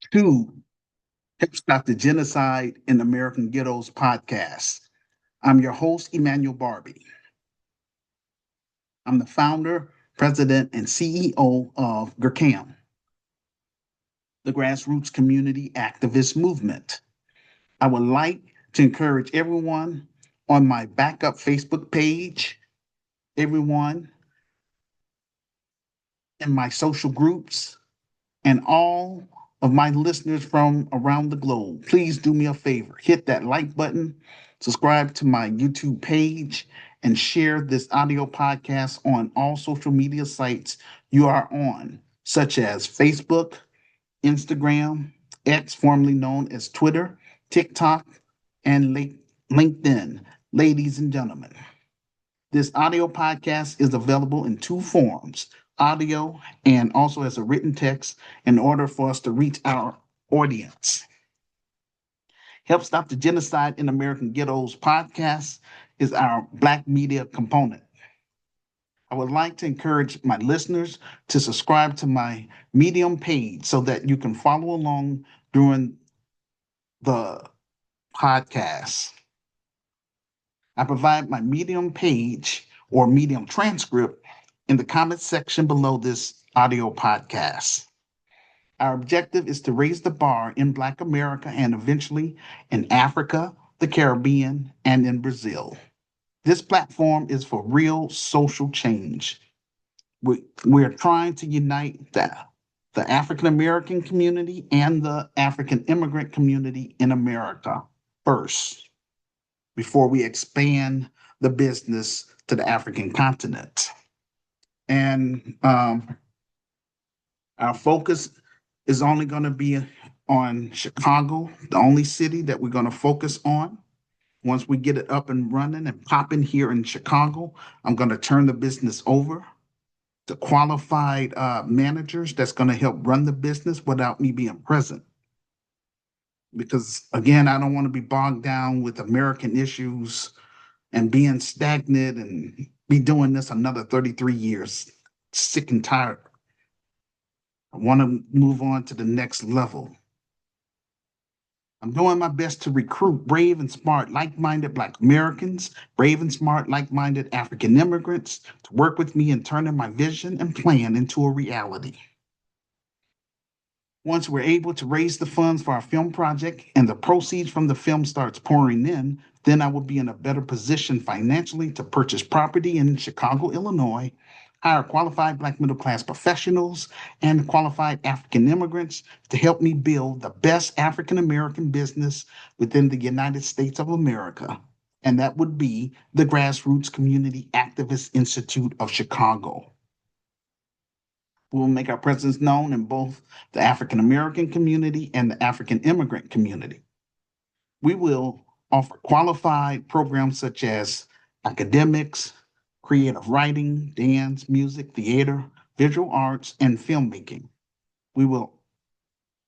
to Help Stop the Genocide in American Ghettos podcast. I'm your host, Emmanuel Barbee. I'm the founder, president, and CEO of GRCAM, the Grassroots Community Activist Movement. I would like to encourage everyone on my backup Facebook page, everyone in my social groups, and all of my listeners from around the globe, please do me a favor. Hit that like button, subscribe to my YouTube page, and share this audio podcast on all social media sites you are on, such as Facebook, Instagram, X, formerly known as Twitter, TikTok, and LinkedIn. Ladies and gentlemen, this audio podcast is available in two forms: audio and also as a written text, in order for us to reach our audience. Help Stop the Genocide in American Ghettos podcast is our Black media component. I would like to encourage my listeners to subscribe to my Medium page so that you can follow along during the podcast. I provide my Medium page or Medium transcript in the comments section below this audio podcast. Our objective is to raise the bar in Black America and eventually in Africa, the Caribbean, and in Brazil. This platform is for real social change. We're trying to unite the African American community and the African immigrant community in America first, before we expand the business to the African continent. And our focus is only going to be on Chicago, the only city that we're going to focus on. Once we get it up and running and popping here in Chicago, I'm going to turn the business over to qualified managers that's going to help run the business without me being present. Because again, I don't want to be bogged down with American issues and being stagnant and be doing this another 33 years. Sick and tired. I want to move on to the next level. I'm doing my best to recruit brave and smart, like-minded Black Americans, brave and smart, like-minded African immigrants to work with me in turning my vision and plan into a reality. Once we're able to raise the funds for our film project and the proceeds from the film starts pouring in, then I will be in a better position financially to purchase property in Chicago, Illinois, hire qualified Black middle-class professionals and qualified African immigrants to help me build the best African-American business within the United States of America. And that would be the Grassroots Community Activist Institute of Chicago. We will make our presence known in both the African American community and the African immigrant community. We will offer qualified programs such as academics, creative writing, dance, music, theater, visual arts, and filmmaking. We will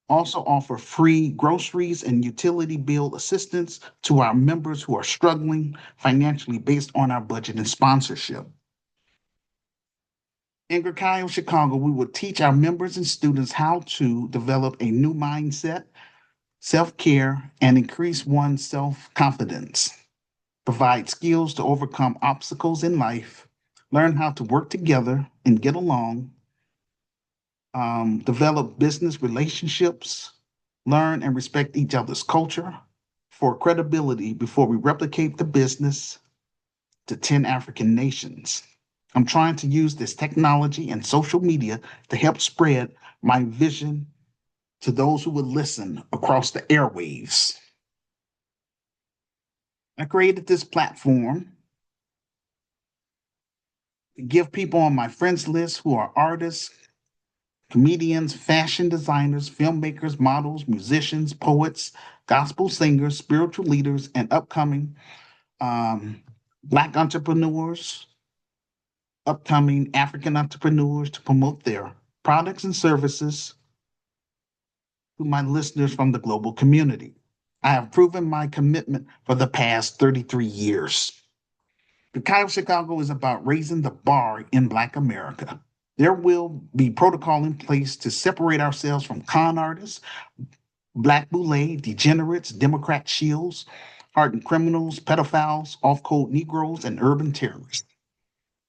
also offer free groceries and utility bill assistance to our members who are struggling financially based on our budget and sponsorship. In GRCAM Chicago, we will teach our members and students how to develop a new mindset, self-care, and increase one's self-confidence, provide skills to overcome obstacles in life, learn how to work together and get along, develop business relationships, learn and respect each other's culture for credibility before we replicate the business to 10 African nations. I'm trying to use this technology and social media to help spread my vision to those who will listen across the airwaves. I created this platform to give people on my friends list who are artists, comedians, fashion designers, filmmakers, models, musicians, poets, gospel singers, spiritual leaders, and upcoming Black entrepreneurs, upcoming African entrepreneurs to promote their products and services to my listeners from the global community. I have proven my commitment for the past 33 years. GRCAM Chicago is about raising the bar in Black America. There will be protocol in place to separate ourselves from con artists, black boule, degenerates, Democrat shills, hardened criminals, pedophiles, off-code Negroes, and urban terrorists.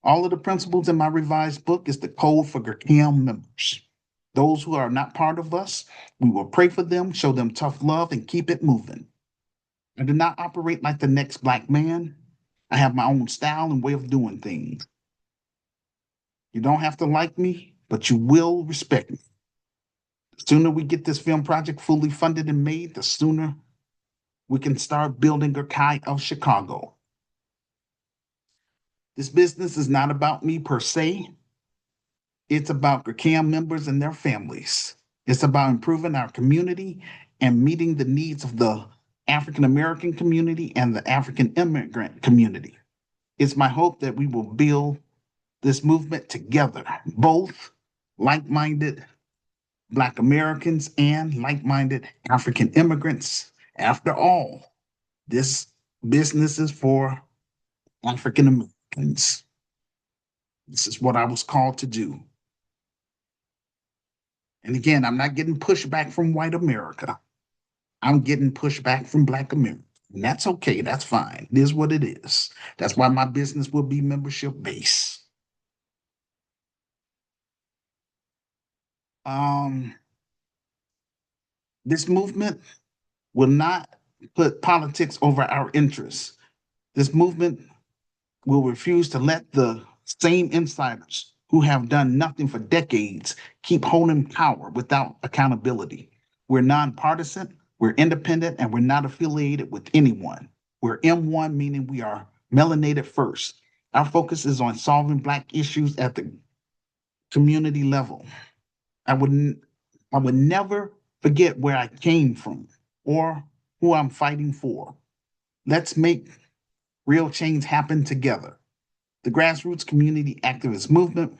All of the principles in my revised book is the code for GRCAM members. Those who are not part of us, we will pray for them, show them tough love, and keep it moving. I do not operate like the next black man. I have my own style and way of doing things. You don't have to like me, but you will respect me. The sooner we get this film project fully funded and made, the sooner we can start building a Kai of Chicago. This business is not about me per se. It's about GRCAM members and their families. It's about improving our community and meeting the needs of the African American community and the African immigrant community. It's my hope that we will build this movement together, both like minded Black Americans and like minded African immigrants. After all, this business is for African Americans. This is what I was called to do. And again, I'm not getting pushback from white America. I'm getting pushback from Black America. And that's okay. That's fine. It is what it is. That's why my business will be membership based. Um, this movement will not put politics over our interests. This movement will refuse to let the same insiders who have done nothing for decades keep holding power without accountability. We're nonpartisan, we're independent, and we're not affiliated with anyone. We're M1, meaning we are melanated first. Our focus is on solving Black issues at the community level. I would, I would never forget where I came from or who I'm fighting for. Let's make real change happen together. The grassroots community activist movement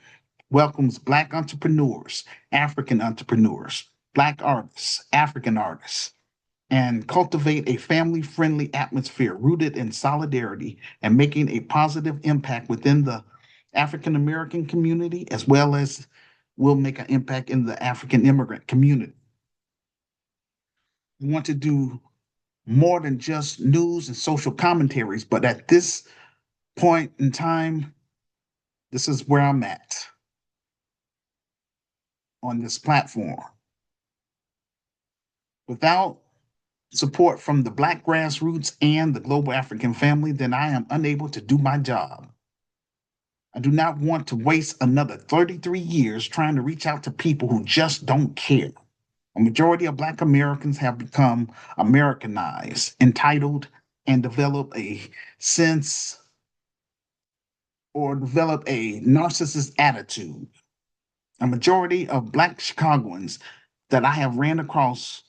welcomes Black entrepreneurs, African entrepreneurs, Black artists, African artists, and cultivate a family friendly atmosphere rooted in solidarity and making a positive impact within the African American community, as well as will make an impact in the African immigrant community. We want to do more than just news and social commentaries, but at this point in time, this is where I'm at on this platform. Without support from the Black grassroots and the global African family, then I am unable to do my job. I do not want to waste another 33 years trying to reach out to people who just don't care. A majority of Black Americans have become Americanized, entitled, and develop a sense or develop a narcissist attitude. A majority of Black Chicagoans that I have ran across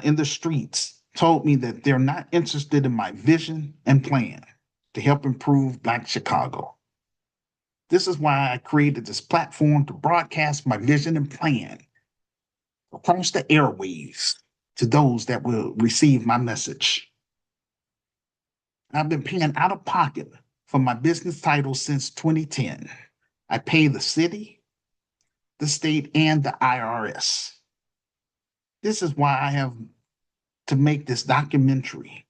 in the streets told me that they're not interested in my vision and plan to help improve Black Chicago. This is why I created this platform to broadcast my vision and plan across the airwaves to those that will receive my message. I've been paying out of pocket for my business title since 2010. I pay the city, the state, and the IRS. This is why I have to make this documentary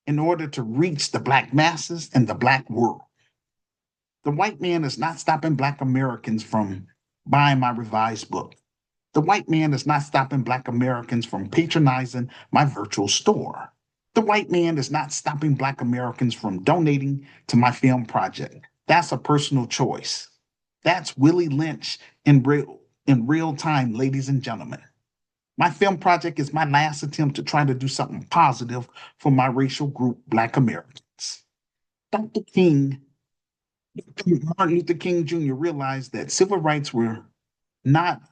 in order to reach the Black masses and the Black world. The white man is not stopping Black Americans from buying my revised book. The white man is not stopping Black Americans from patronizing my virtual store. The white man is not stopping Black Americans from donating to my film project. That's a personal choice. That's Willie Lynch in real time, ladies and gentlemen. My film project is my last attempt to try to do something positive for my racial group, Black Americans. Dr. King, Martin Luther King Jr. realized that civil rights were not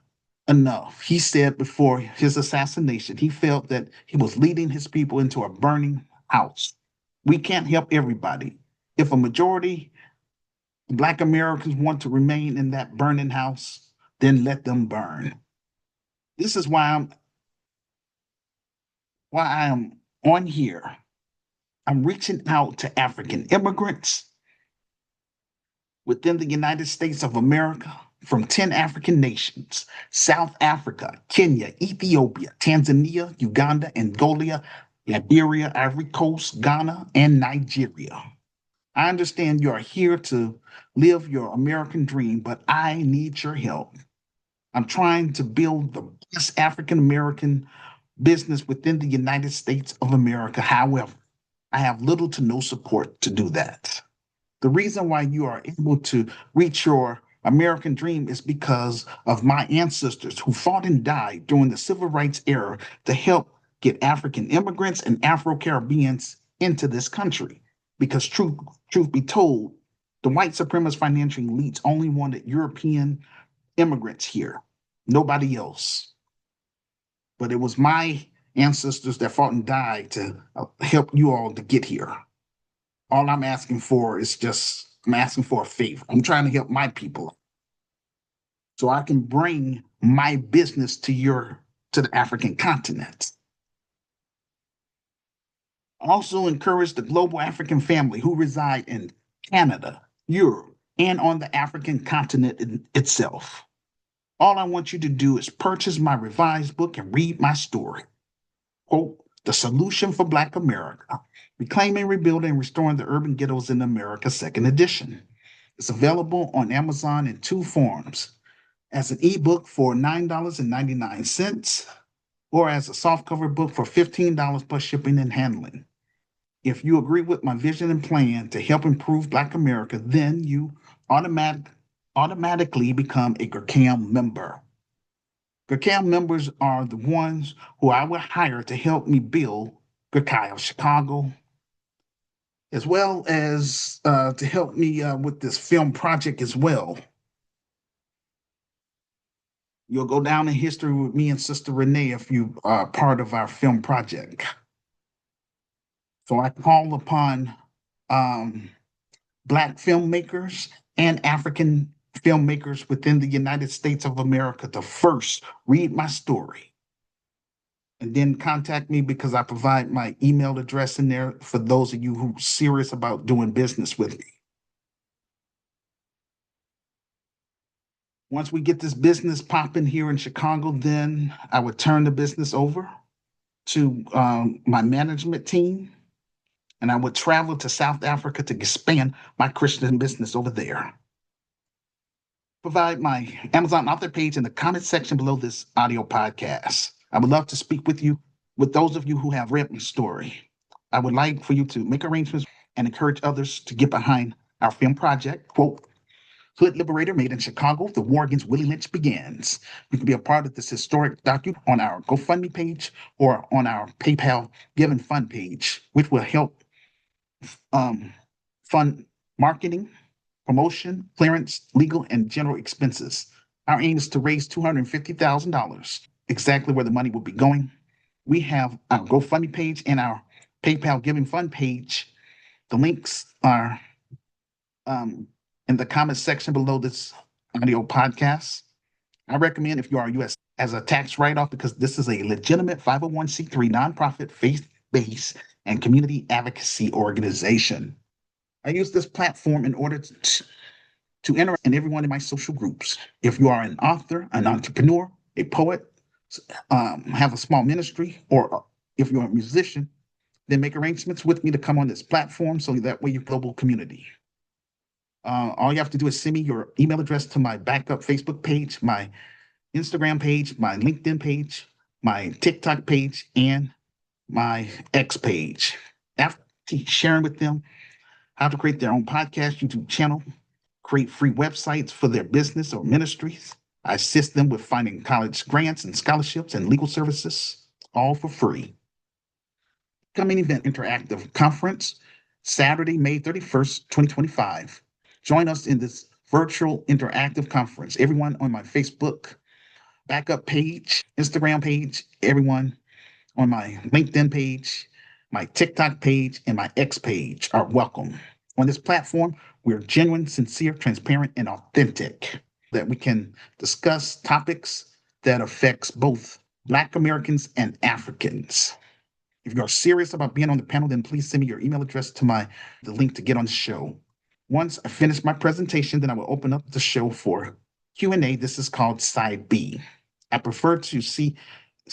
enough. He said before his assassination, he felt that he was leading his people into a burning house. We can't help everybody. If a majority of Black Americans want to remain in that burning house, then let them burn. This is why I am on here. I'm reaching out to African immigrants, within the United States of America from 10 African nations: South Africa, Kenya, Ethiopia, Tanzania, Uganda, Angola, Liberia, Ivory Coast, Ghana, and Nigeria. I understand you are here to live your American dream, but I need your help. I'm trying to build the best African American business within the United States of America. However, I have little to no support to do that. The reason why you are able to reach your American dream is because of my ancestors who fought and died during the civil rights era to help get African immigrants and Afro Caribbeans into this country. Because truth be told, the white supremacist financial elites only wanted European immigrants here, nobody else. But it was my ancestors that fought and died to help you all to get here. All I'm asking for is I'm asking for a favor. I'm trying to help my people so I can bring my business to the African continent. Also encourage the global African family who reside in Canada, Europe, and on the African continent itself. All I want you to do is purchase my revised book and read my story. Quote, The Solution for Black America, Reclaiming, Rebuilding, and Restoring the Urban Ghettos in America, second edition. It's available on Amazon in two forms, as an ebook for $9.99 or as a softcover book for $15 plus shipping and handling. If you agree with my vision and plan to help improve Black America, then you automatically become a GRCAM member. GRCAM members are the ones who I will hire to help me build GRCI of Chicago, as well as to help me with this film project as well. You'll go down in history with me and Sister Renee if you are part of our film project. So I call upon Black filmmakers and African filmmakers within the United States of America to first read my story and then contact me, because I provide my email address in there for those of you who are serious about doing business with me. Once we get this business popping here in Chicago, then I would turn the business over to my management team, and I would travel to South Africa to expand my Christian business over there. Provide my Amazon author page in the comment section below this audio podcast. I would love to speak with you, with those of you who have read my story. I would like for you to make arrangements and encourage others to get behind our film project, quote, Hood Liberator Made in Chicago, The War Against Willie Lynch Begins. You can be a part of this historic document on our GoFundMe page or on our PayPal Give and Fund page, which will help fund marketing, promotion, clearance, legal, and general expenses. Our aim is to raise $250,000, exactly where the money will be going. We have our GoFundMe page and our PayPal Giving Fund page. The links are in the comment section below this audio podcast. I recommend, if you are a U.S. as a tax write-off, because this is a legitimate 501c3 nonprofit, faith-based, and community advocacy organization. I use this platform in order to interact in everyone in my social groups. If you are an author, an entrepreneur, a poet, have a small ministry, or if you're a musician, then make arrangements with me to come on this platform so that way your global community. All you have to do is send me your email address to my backup Facebook page, my Instagram page, my LinkedIn page, my TikTok page, and my X page. After sharing with them how to create their own podcast, YouTube channel, create free websites for their business or ministries. I assist them with finding college grants and scholarships and legal services, all for free. Coming event interactive conference, Saturday, May 31st, 2025. Join us in this virtual interactive conference. Everyone on my Facebook backup page, Instagram page, everyone on my LinkedIn page, my TikTok page, and my X page are welcome. On this platform, we're genuine, sincere, transparent, and authentic, that we can discuss topics that affects both Black Americans and Africans. If you're serious about being on the panel, then please send me your email address to the link to get on the show. Once I finish my presentation, then I will open up the show for Q&A. This is called Side B. I prefer to see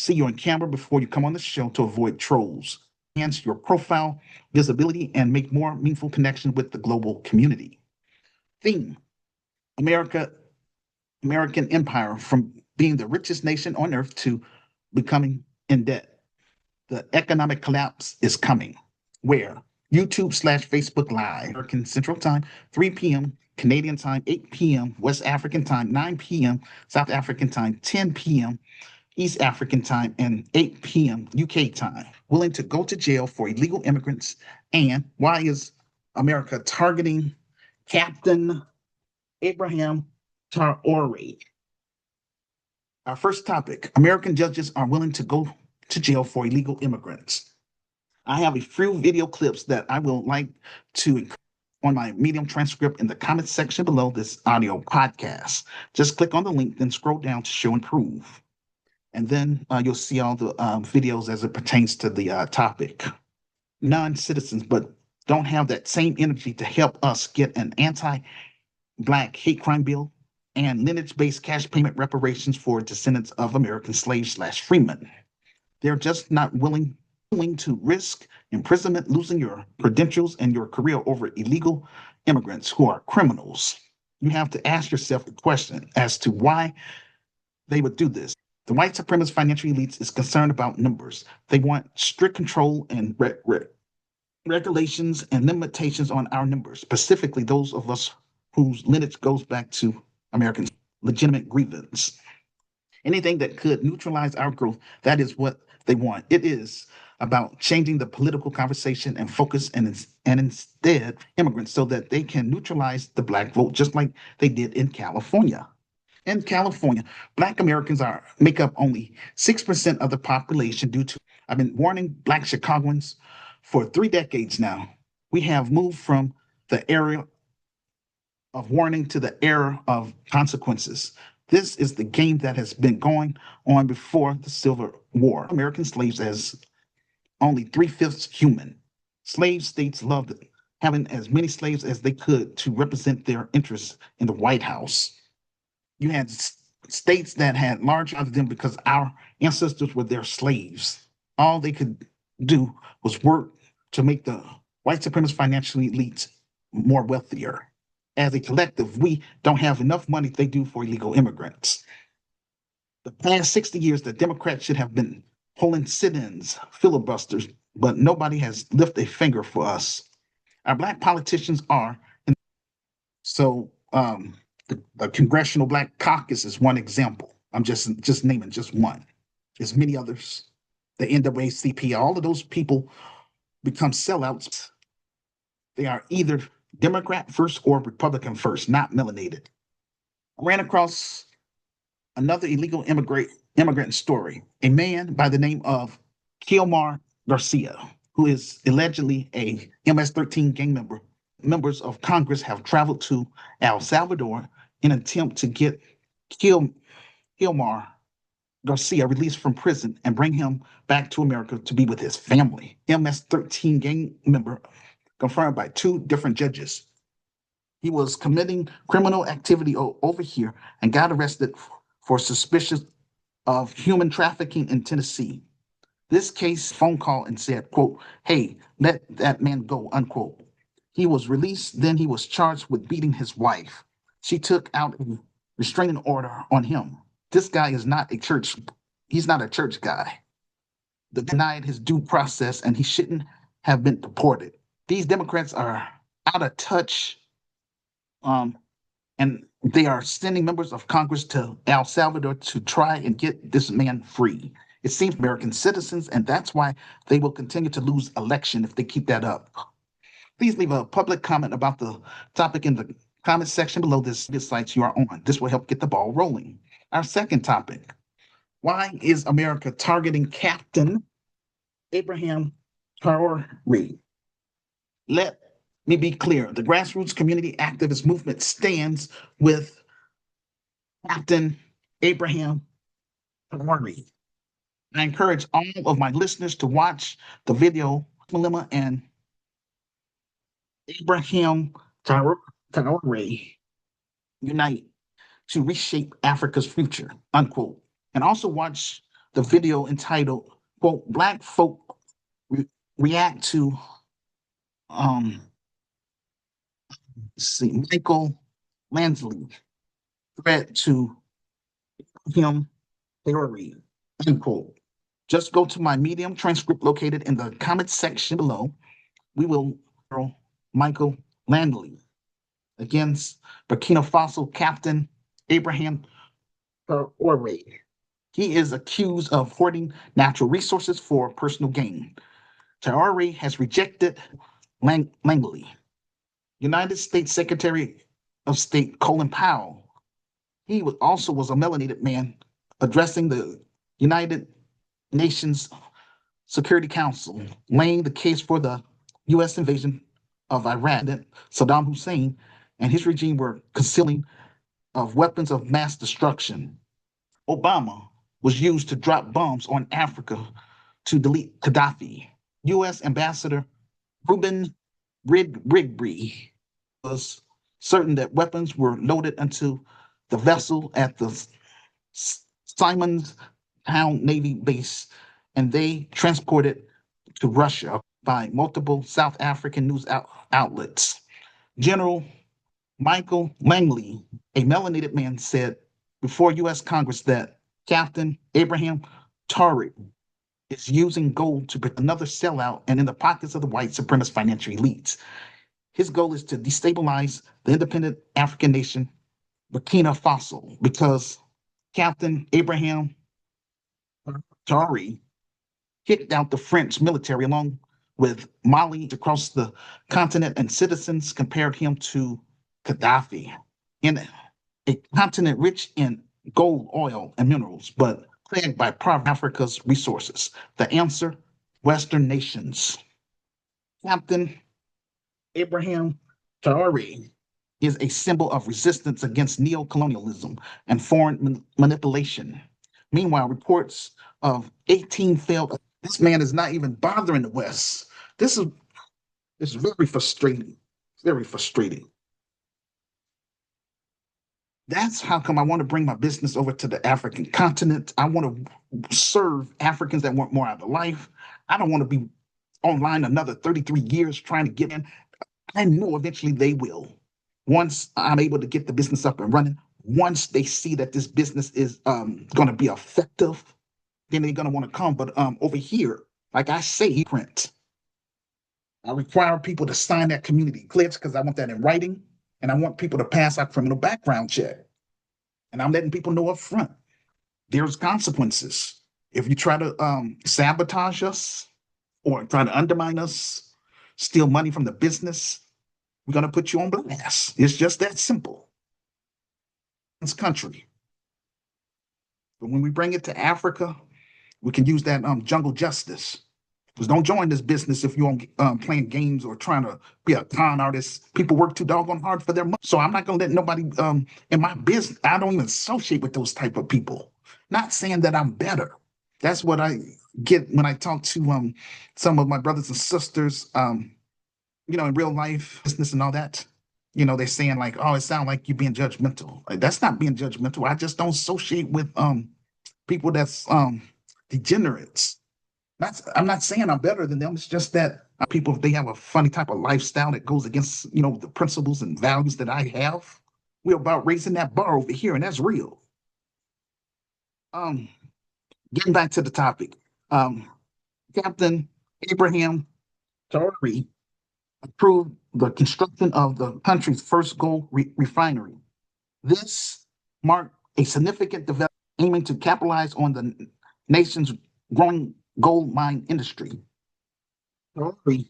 you on camera before you come on the show to avoid trolls, enhance your profile visibility, and make more meaningful connection with the global community. Theme: America, American Empire, from being the richest nation on earth to becoming in debt. The economic collapse is coming. Where? YouTube/Facebook Live, American Central Time, 3 p.m. Canadian Time, 8 p.m. West African Time, 9 p.m. South African Time, 10 p.m. East African Time, and 8 p.m. UK Time. Willing to go to jail for illegal immigrants. And why is America targeting Captain Abraham Traore? Our first topic: American judges are willing to go to jail for illegal immigrants. I have a few video clips that I will like to on my Medium transcript in the comments section below this audio podcast. Just click on the link, then scroll down to show and prove. And then you'll see all the videos as it pertains to the topic. Non-citizens, but don't have that same energy to help us get an anti-Black hate crime bill and lineage-based cash payment reparations for descendants of American slaves/freemen. They're just not willing to risk imprisonment, losing your credentials and your career over illegal immigrants who are criminals. You have to ask yourself the question as to why they would do this. The white supremacist financial elites is concerned about numbers. They want strict control and regulations and limitations on our numbers, specifically those of us whose lineage goes back to American legitimate grievance. Anything that could neutralize our growth, that is what they want. It is about changing the political conversation and focus and instead immigrants so that they can neutralize the Black vote, just like they did in California. In California, Black Americans make up only 6% of the population due to, I've been warning Black Chicagoans for 3 decades now. We have moved from the era of warning to the era of consequences. This is the game that has been going on before the Civil War. American slaves as only 3/5 human. Slave states loved having as many slaves as they could to represent their interests in the White House. You had states that had large of them because our ancestors were their slaves. All they could do was work to make the white supremacist financial elites more wealthier. As a collective, we don't have enough money they do for illegal immigrants. The past 60 years, the Democrats should have been holding sit-ins, filibusters, but nobody has lifted a finger for us. Our Black politicians are. So the Congressional Black Caucus is one example. I'm just naming just one. There's many others. The NAACP, all of those people become sellouts. They are either Democrat first or Republican first, not melanated. I ran across another illegal immigrant story. A man by the name of Kilmar Garcia, who is allegedly a MS-13 gang member. Members of Congress have traveled to El Salvador in an attempt to get Kilmar Garcia released from prison and bring him back to America to be with his family. MS-13 gang member confirmed by 2 different judges. He was committing criminal activity over here and got arrested for suspicion of human trafficking in Tennessee. This case phone call and said, quote, "Hey, let that man go," unquote. He was released. Then he was charged with beating his wife. She took out a restraining order on him. This guy is not a church. He's not a church guy. They denied his due process and he shouldn't have been deported. These Democrats are out of touch. And they are sending members of Congress to El Salvador to try and get this man free. It seems American citizens, and that's why they will continue to lose election if they keep that up. Please leave a public comment about the topic in the comment section below this site you are on. This will help get the ball rolling. Our second topic: why is America targeting Captain Abraham Traore? Let me be clear. The grassroots community activist movement stands with Captain Abraham Traore. I encourage all of my listeners to watch the video Malema and Abraham Traore unite to reshape Africa's future, unquote. And also watch the video entitled, quote, Black Folk re- React to, um, let's see, Michael Lansley threat to him, Theory, unquote. Just go to my Medium transcript located in the comment section below. We will, Michael Langley against Burkina Faso Captain Abraham Traore. He is accused of hoarding natural resources for personal gain. Traore has rejected Langley. United States Secretary of State Colin Powell. He was a melanated man addressing the United Nations Security Council, laying the case for the U.S. invasion of Iraq. That Saddam Hussein and his regime were concealing of weapons of mass destruction. Obama was used to drop bombs on Africa to delete Gaddafi. U.S. Ambassador Ruben Rigby was certain that weapons were loaded into the vessel at the Simon's Town Navy base, and they transported to Russia by multiple South African news outlets. General Michael Langley, a melanated man, said before U.S. Congress that Captain Abraham Traore is using gold to protect another sellout and in the pockets of the white supremacist financial elites. His goal is to destabilize the independent African nation Burkina Faso because Captain Abraham Traore kicked out the French military along with Mali across the continent, and citizens compared him to Gaddafi in a continent rich in gold, oil, and minerals, but plagued by Africa's resources. The answer: Western nations. Captain Abraham Traore is a symbol of resistance against neocolonialism and foreign manipulation. Meanwhile, reports of 18 failed. This man is not even bothering the West. This is very frustrating. Very frustrating. That's how come I want to bring my business over to the African continent. I want to serve Africans that want more out of life. I don't want to be online another 33 years trying to get in. I know eventually they will. Once I'm able to get the business up and running, once they see that this business is going to be effective, then they're going to want to come. But over here, like I say, print. I require people to sign that community pledge because I want that in writing, and I want people to pass our criminal background check. And I'm letting people know up front there's consequences. If you try to sabotage us or try to undermine us, steal money from the business, we're going to put you on blast. It's just that simple. This country. But when we bring it to Africa, we can use that jungle justice. Because don't join this business if you're playing games or trying to be a con artist. People work too doggone hard for their money. So I'm not going to let nobody in my business. I don't even associate with those type of people. Not saying that I'm better. That's what I get when I talk to some of my brothers and sisters, in real life, business and all that. They're saying like, oh, it sounds like you're being judgmental. Like, that's not being judgmental. I just don't associate with people that's degenerates. I'm not saying I'm better than them. It's just that people, if they have a funny type of lifestyle that goes against, the principles and values that I have, we're about raising that bar over here, and that's real. Um, Getting back to the topic, Captain Abraham Traore approved the construction of the country's first gold refinery. This marked a significant development aiming to capitalize on the nation's growing gold mine industry. Traore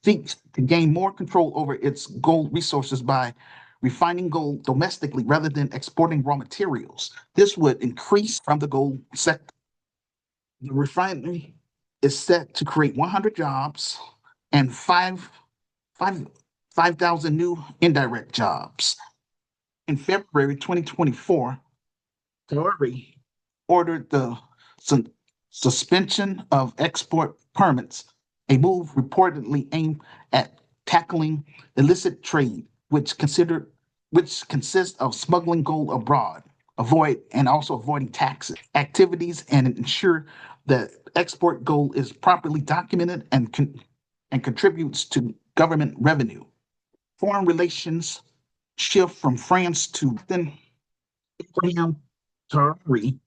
seeks to gain more control over its gold resources by refining gold domestically rather than exporting raw materials. This would increase from the gold sector. The refinery is set to create 100 jobs and 5,000 new indirect jobs. In February 2024, Traore ordered the suspension of export permits, a move reportedly aimed at tackling illicit trade. which considered which consists of smuggling gold abroad, avoiding taxes, activities, and ensure that export gold is properly documented and contributes to government revenue. Foreign relations shift from France to then Abraham Traore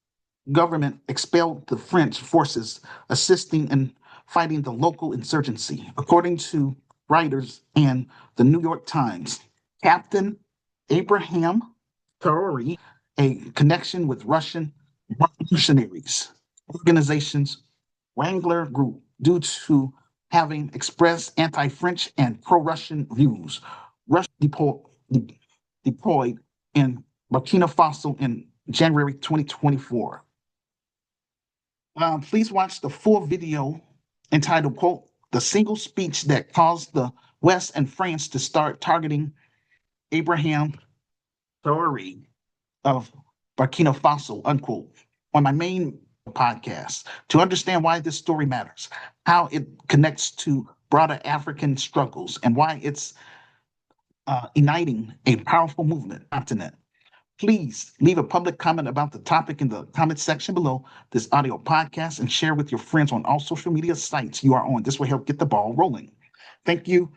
government expelled the French forces assisting in fighting the local insurgency. According to writers and the New York Times, Captain Abraham Traore, a connection with Russian revolutionaries organizations, Wrangler Group, due to having expressed anti-French and pro-Russian views. Russia deployed in Burkina Faso in January 2024. Please watch the full video entitled, quote, "The Single Speech That Caused the West and France to Start Targeting Abraham Traore of Burkina Faso," unquote, on my main podcast to understand why this story matters, how it connects to broader African struggles, and why it's igniting a powerful movement continent. Please leave a public comment about the topic in the comment section below this audio podcast and share with your friends on all social media sites you are on. This will help get the ball rolling. Thank you.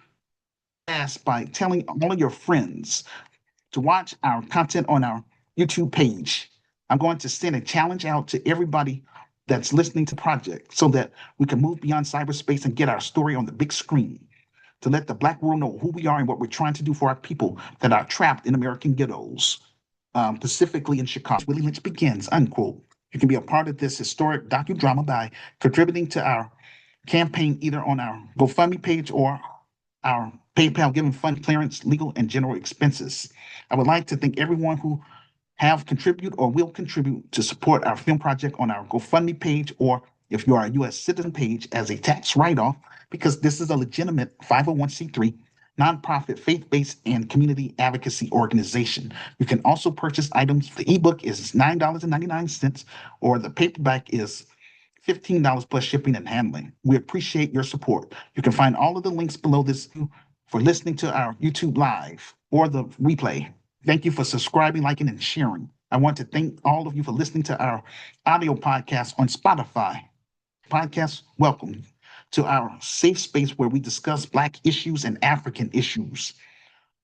By telling all of your friends to watch our content on our YouTube page. I'm going to send a challenge out to everybody that's listening to the project so that we can move beyond cyberspace and get our story on the big screen to let the Black world know who we are and what we're trying to do for our people that are trapped in American ghettos. Specifically in Chicago. Willie Lynch Begins, unquote. You can be a part of this historic docudrama by contributing to our campaign either on our GoFundMe page or our PayPal giving fund clearance, legal, and general expenses. I would like to thank everyone who have contributed or will contribute to support our film project on our GoFundMe page, or if you are a U.S. citizen page, as a tax write-off, because this is a legitimate 501c3 nonprofit, faith-based, and community advocacy organization. You can also purchase items. The ebook is $9.99, or the paperback is $15 plus shipping and handling. We appreciate your support. You can find all of the links below this for listening to our YouTube live or the replay. Thank you for subscribing, liking, and sharing. I want to thank all of you for listening to our audio podcast on Spotify. Podcast, welcome to our safe space where we discuss Black issues and African issues.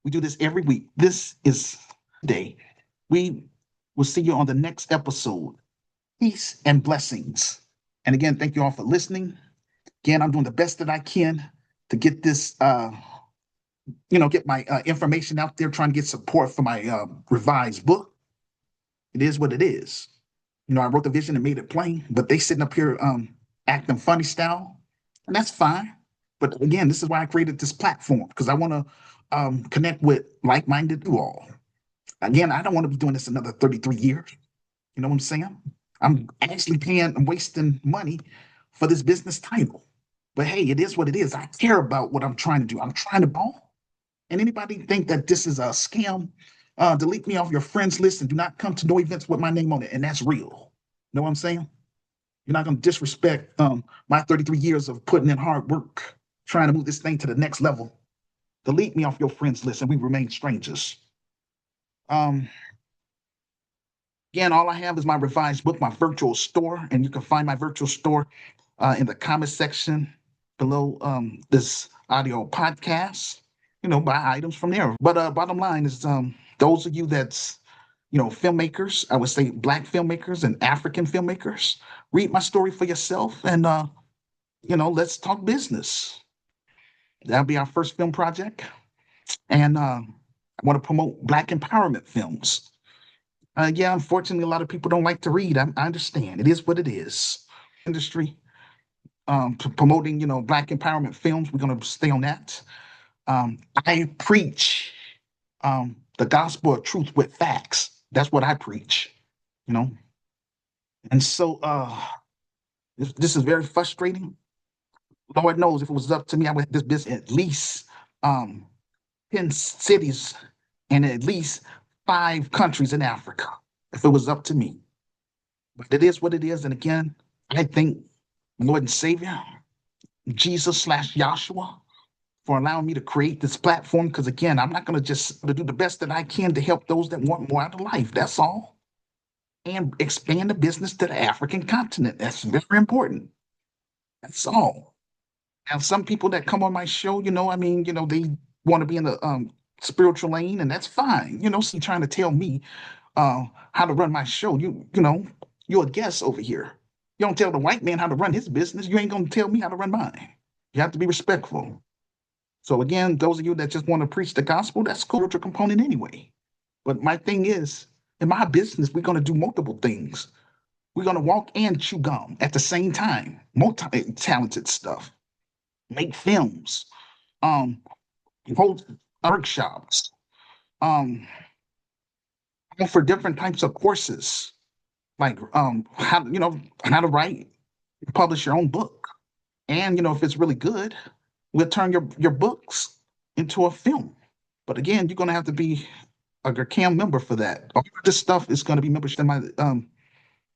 We do this every week. This is day. We will see you on the next episode. Peace and blessings. And again, thank you all for listening. Again, I'm doing the best that I can to get this, get my information out there, trying to get support for my revised book. It is what it is. I wrote the vision and made it plain, but they sitting up here acting funny style. And that's fine. But again, this is why I created this platform, because I want to connect with like-minded you all. Again, I don't want to be doing this another 33 years. You know what I'm saying? I'm actually I'm wasting money for this business title. But hey, it is what it is. I care about what I'm trying to do. I'm trying to ball. And anybody think that this is a scam, delete me off your friends list and do not come to no events with my name on it. And that's real. Know what I'm saying? You're not going to disrespect my 33 years of putting in hard work, trying to move this thing to the next level. Delete me off your friends list and we remain strangers. Again, all I have is my revised book, my virtual store, and you can find my virtual store in the comment section below this audio podcast, buy items from there. But bottom line is those of you that's filmmakers, I would say Black filmmakers and African filmmakers, read my story for yourself and, let's talk business. That'll be our first film project. And I want to promote Black empowerment films. Yeah, unfortunately, a lot of people don't like to read. I understand. It is what it is. Industry promoting, Black empowerment films. We're going to stay on that. I preach the gospel of truth with facts. That's what I preach, And so this is very frustrating. Lord knows if it was up to me, I would have this business at least 10 cities and at least 5 countries in Africa, if it was up to me. But it is what it is. And again, I thank Lord and Savior, Jesus / Yahshua, for allowing me to create this platform. Because again, I'm not going to just do the best that I can to help those that want more out of life. That's all. And expand the business to the African continent. That's very important. That's all. Now, some people that come on my show, I mean, they want to be in the spiritual lane, and that's fine. See, trying to tell me how to run my show. You're a guest over here. You don't tell the white man how to run his business. You ain't gonna tell me how to run mine. You have to be respectful. So again, those of you that just want to preach the gospel, that's cool. Spiritual component anyway. But my thing is, in my business, we're gonna do multiple things. We're gonna walk and chew gum at the same time. Multi-talented stuff. Make films. Um, hold workshops. Um, offer different types of courses, like how to write, publish your own book. And if it's really good, we'll turn your books into a film. But again, you're gonna have to be a GERCAM member for that. All this stuff is gonna be membership in my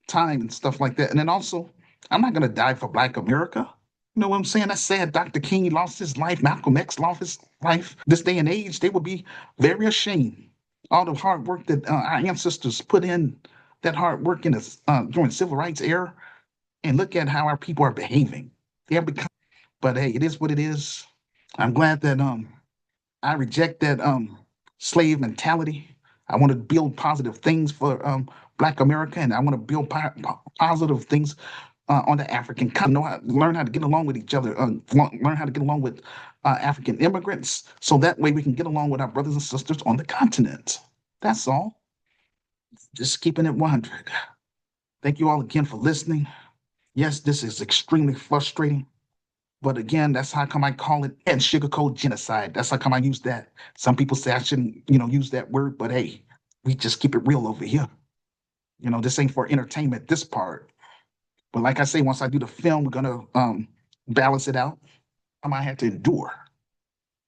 time and stuff like that. And then also, I'm not gonna die for Black America. You know what I'm saying? That's sad. Dr. King lost his life. Malcolm X lost his life. This day and age, they would be very ashamed. All the hard work that our ancestors put in, that hard work in the during civil rights era, and look at how our people are behaving. They have become, but hey, it is what it is. I'm glad that I reject that slave mentality. I want to build positive things for Black America, and I want to build positive things on the African continent. Learn how to get along with each other. Learn how to get along with African immigrants, so that way we can get along with our brothers and sisters on the continent. That's all. Just keeping it 100. Thank you all again for listening. Yes, this is extremely frustrating. But again, that's how come I call it and sugarcoat genocide. That's how come I use that. Some people say I shouldn't, use that word, but hey, we just keep it real over here. This ain't for entertainment, this part. But like I say, once I do the film, we're gonna balance it out. I might have to endure.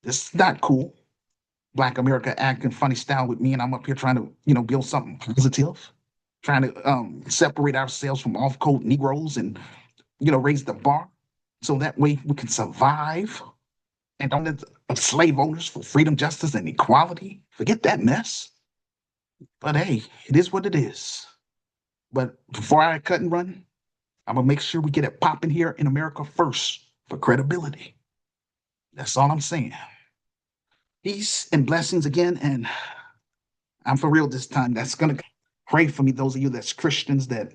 This is not cool. Black America acting funny style with me, and I'm up here trying to, build something positive, trying to separate ourselves from off-code Negroes and, raise the bar so that way we can survive and don't let slave owners for freedom, justice, and equality. Forget that mess. But hey, it is what it is. But before I cut and run, I'm gonna make sure we get it popping here in America first for credibility. That's all I'm saying. Peace and blessings again, and I'm for real this time. That's gonna pray for me, those of you that's Christians, that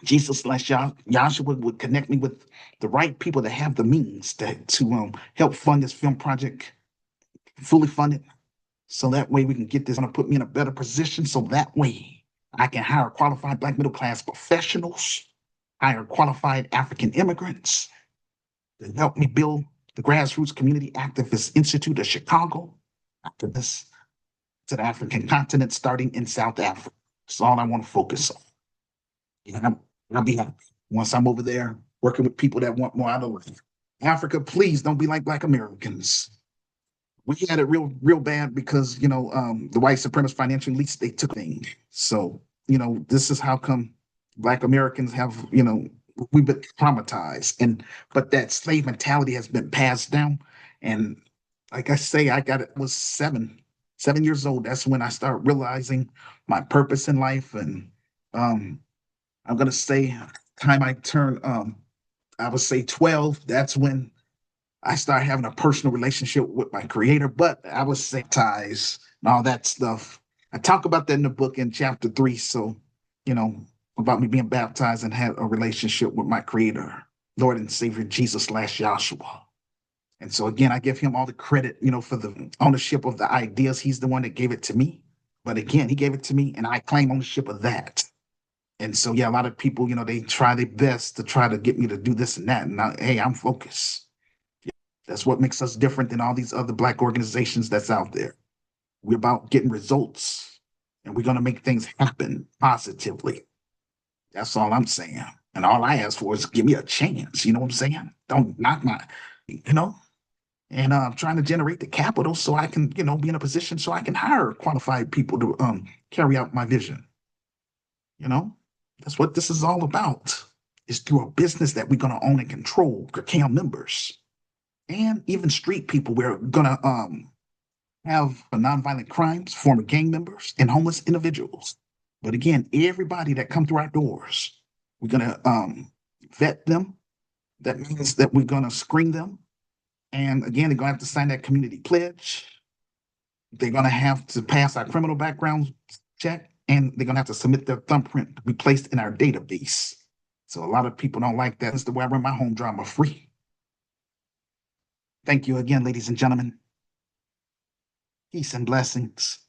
Jesus slash Yahshua would connect me with the right people that have the means to help fund this film project, fully funded, so that way we can get this, gonna put me in a better position, so that way I can hire qualified Black middle class professionals, hire qualified African immigrants to help me build the Grassroots Community Activist Institute of Chicago, after this, to the African continent, starting in South Africa. That's all I want to focus on. And I'll be happy once I'm over there working with people that want more out of life. Africa, please don't be like Black Americans. We had it real bad because, the white supremacist financial elites, they took things. So, this is how come Black Americans have, we've been traumatized. But that slave mentality has been passed down. And like I say, was 7 years old. That's when I started realizing my purpose in life. And I'm gonna say, time I turned, I would say 12. That's when I started having a personal relationship with my creator. But I was say ties and all that stuff. I talk about that in the book in chapter 3. So, about me being baptized and had a relationship with my creator, Lord and Savior Jesus slash Joshua. And so again, I give him all the credit, for the ownership of the ideas. He's the one that gave it to me. But again, he gave it to me and I claim ownership of that. And so, yeah, a lot of people, they try their best to try to get me to do this and that. And hey, I'm focused. That's what makes us different than all these other Black organizations that's out there. We're about getting results, and we're going to make things happen positively. That's all I'm saying. And all I ask for is give me a chance. You know what I'm saying? Don't knock my, and I'm trying to generate the capital so I can, be in a position so I can hire qualified people to carry out my vision. That's what this is all about. It's through a business that we're going to own and control, GERCAM members. and even street people. We're gonna have nonviolent crimes, former gang members, and homeless individuals. But again, everybody that come through our doors, we're gonna vet them. That means that we're gonna screen them. And again, they're gonna have to sign that community pledge. They're gonna have to pass our criminal background check, and they're gonna have to submit their thumbprint to be placed in our database. So a lot of people don't like that. That's the way I run my home drama free. Thank you again, ladies and gentlemen. Peace and blessings.